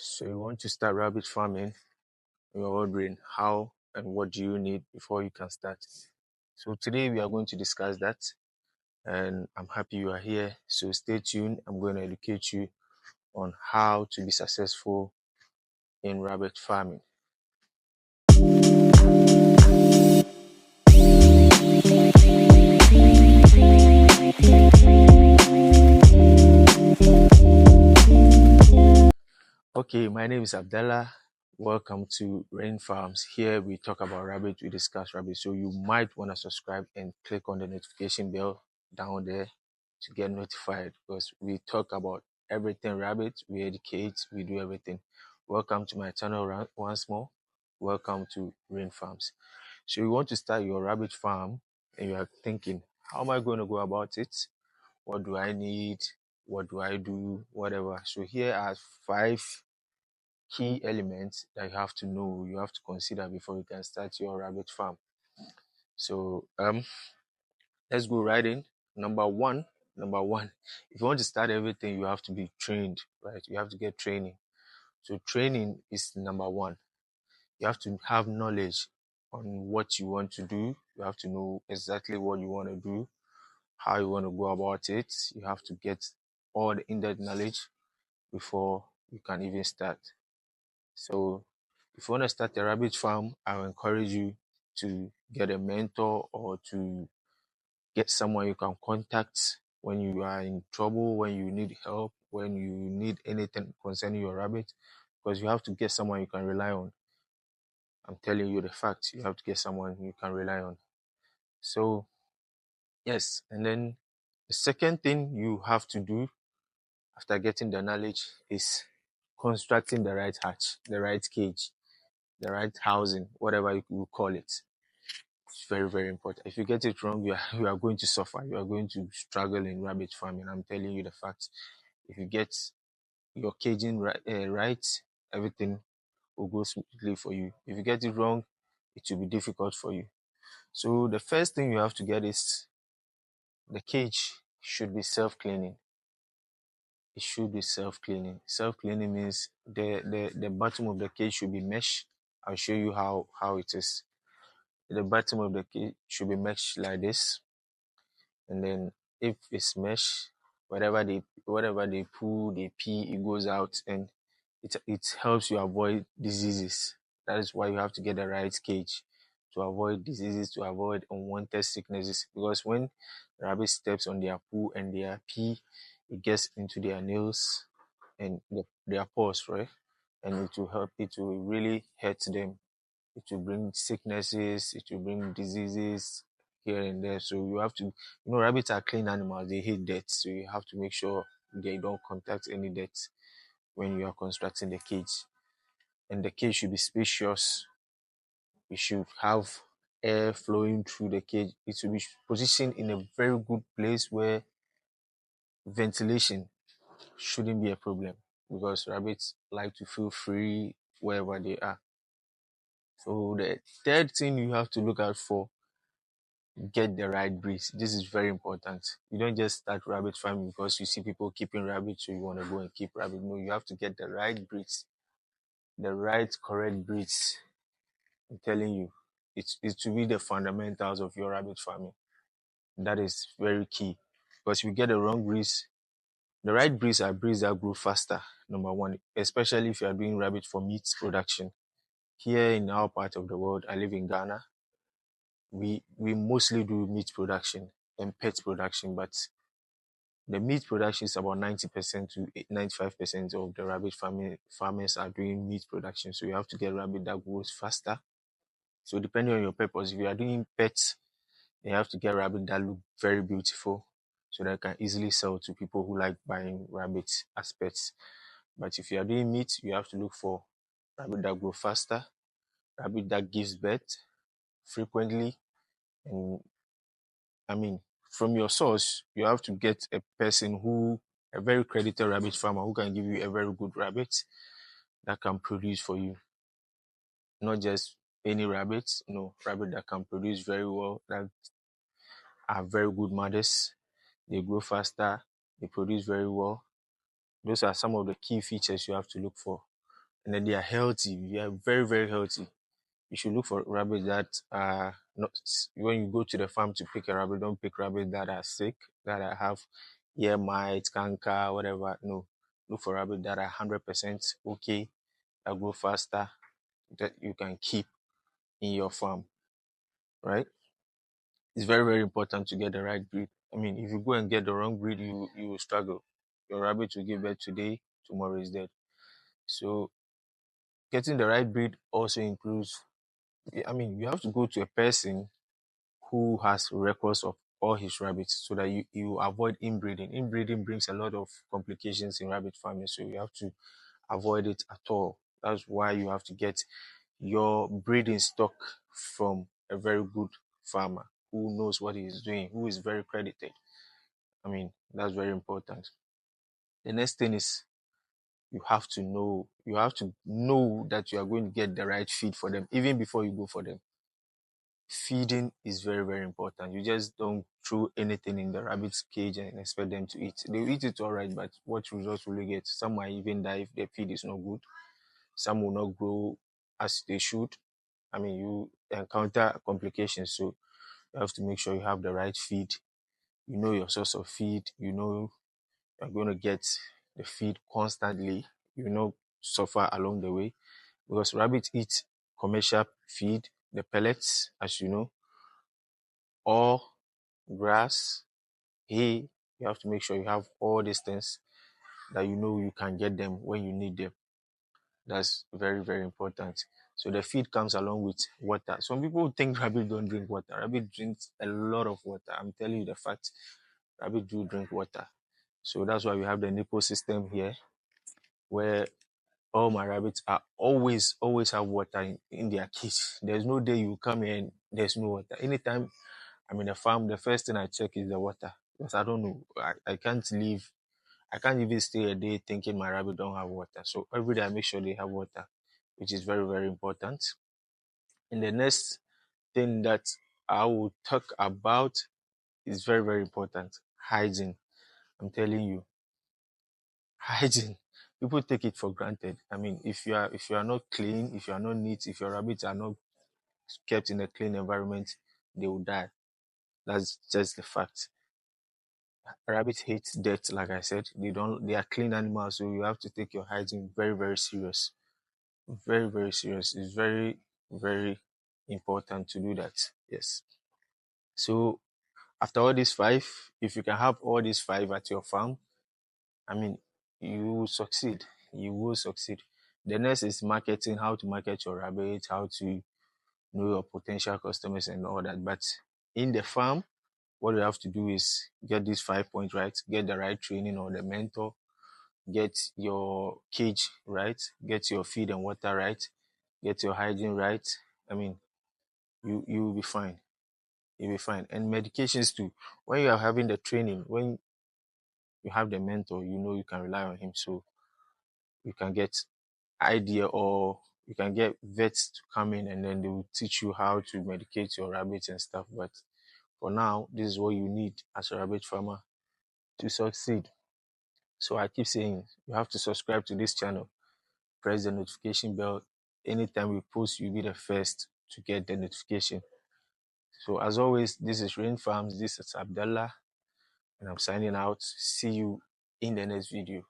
So you want to start rabbit farming, you're wondering how and what do you need before you can start. So today we are going to discuss that, and I'm happy you are here. So stay tuned. I'm going to educate you on how to be successful in rabbit farming. Okay, my name is Abdallah. Welcome to Rain Farms. Here we talk about rabbit, we discuss rabbit. So you might want to subscribe and click on the notification bell down there to get notified, because we talk about everything rabbit, we educate, we do everything. Welcome to my channel once more. Welcome to Rain Farms. So you want to start your rabbit farm and you are thinking, how am I going to go about it? What do I need? What do I do? Whatever. So here are 5 key elements that you have to know, you have to consider before you can start your rabbit farm. So let's go right in. Number one, if you want to start everything, you have to be trained, right? You have to get training. So training is number one. You have to have knowledge on what you want to do. You have to know exactly what you want to do, how you want to go about it. You have to get all the in-depth knowledge before you can even start. So if you want to start a rabbit farm, I will encourage you to get a mentor or to get someone you can contact when you are in trouble, when you need help, when you need anything concerning your rabbit, because you have to get someone you can rely on. I'm telling you the facts. You have to get someone you can rely on. So, yes. And then the second thing you have to do after getting the knowledge is constructing the right hatch, the right cage, the right housing, whatever you call it. It's very, very important. If you get it wrong, you are going to suffer. You are going to struggle in rabbit farming. I'm telling you the facts. If you get your caging right, everything will go smoothly for you. If you get it wrong, it will be difficult for you. So the first thing you have to get is the cage should be self-cleaning. It should be self-cleaning. Self-cleaning means the bottom of the cage should be mesh. I'll show you how it is. The bottom of the cage should be meshed like this, and then if it's mesh, whatever they pull, they pee, it goes out, and it helps you avoid diseases. That is why you have to get the right cage to avoid diseases, to avoid unwanted sicknesses. Because when rabbit steps on their poo and their pee, it gets into their nails and their paws, right? And it will really hurt them. It will bring sicknesses, it will bring diseases here and there. So you have to, rabbits are clean animals, they hate dirt. So you have to make sure they don't contact any dirt when you are constructing the cage. And the cage should be spacious. You should have air flowing through the cage. It should be positioned in a very good place where ventilation shouldn't be a problem, because rabbits like to feel free wherever they are. So the third thing you have to look out for, get the right breeds. This is very important. You don't just start rabbit farming because you see people keeping rabbits, so you want to go and keep rabbit. No, you have to get the right breeds, the right correct breeds. I'm telling you, it to be the fundamentals of your rabbit farming. That is very key, because if you get the wrong breeds, the right breeds are breeds that grow faster. Number one, especially if you are doing rabbit for meat production. Here in our part of the world, I live in Ghana. We mostly do meat production and pet production, but the meat production is about 90% to 95% of the rabbit farmers are doing meat production. So you have to get rabbit that grows faster. So depending on your purpose, if you are doing pets, you have to get rabbit that look very beautiful, so that can easily sell to people who like buying rabbits as pets. But if you are doing meat, you have to look for rabbit that grow faster, rabbit that gives birth frequently, and from your source, you have to get a very credited rabbit farmer who can give you a very good rabbit that can produce for you. Not just any rabbits, no, rabbit that can produce very well, that are very good mothers. They grow faster, they produce very well. Those are some of the key features you have to look for and then they are healthy. They are very, very healthy. You should look for rabbits that are not, when you go to the farm to pick a rabbit, don't pick rabbits that are sick, that have ear mites, canker, whatever. No. Look for rabbits that are 100% okay, that grow faster, that you can keep in your farm, right? It's very, very important to get the right breed. I mean, if you go and get the wrong breed, you will struggle. Your rabbit will give birth today, tomorrow is dead. So getting the right breed also includes, I mean, you have to go to a person who has records of all his rabbits so that you avoid inbreeding. Inbreeding brings a lot of complications in rabbit farming, so you have to avoid it at all. That's why you have to get your breeding stock from a very good farmer who knows what he is doing, who is very credited. I mean, that's very important. The next thing is you have to know that you are going to get the right feed for them even before you go for them. Feeding is very, very important. You just don't throw anything in the rabbit's cage and expect them to eat. They will eat it all right, but what results will you get? Some might even die if the feed is not good. Some will not grow as they should. I mean, you encounter complications, so you have to make sure you have the right feed. You know your source of feed. You know you're going to get the feed constantly. You know, suffer along the way because rabbits eat commercial feed, the pellets, as you know, or grass, hay. You have to make sure you have all these things that you know you can get them when you need them. That's very, very important. So the feed comes along with water. Some people think rabbit don't drink water. Rabbit drinks a lot of water. I'm telling you the fact. Rabbit do drink water. So that's why we have the nipple system here, where all my rabbits are always have water in their cage. There's no day you come here and there's no water. Anytime I'm in the farm, the first thing I check is the water. Because I don't know. I can't leave. I can't even stay a day thinking my rabbit don't have water. So every day I make sure they have water, which is very, very important. And the next thing that I will talk about is very, very important. Hygiene. I'm telling you, hygiene. People take it for granted. I mean, if you are not clean, if you are not neat, if your rabbits are not kept in a clean environment, they will die. That's just the fact. Rabbits hate dirt, like I said. They are clean animals, so you have to take your hygiene very, very serious. Very, very serious. It's very, very important to do that. Yes. So after all these five, if you can have all these five at your farm, I mean, you will succeed. You will succeed. The next is marketing, how to market your rabbit, how to know your potential customers and all that. But in the farm, what you have to do is get these 5 points right, get the right training or the mentor, get your cage right, get your feed and water right, get your hygiene right. I mean, you will be fine. You'll be fine. And medications too. When you are having the training, when you have the mentor, you know you can rely on him. So you can get idea or you can get vets to come in and then they will teach you how to medicate your rabbits and stuff. But for now, this is what you need as a rabbit farmer to succeed. So I keep saying you have to subscribe to this channel, press the notification bell. Anytime we post, you'll be the first to get the notification. So as always, this is Rain Farms, this is Abdallah, and I'm signing out. See you in the next video.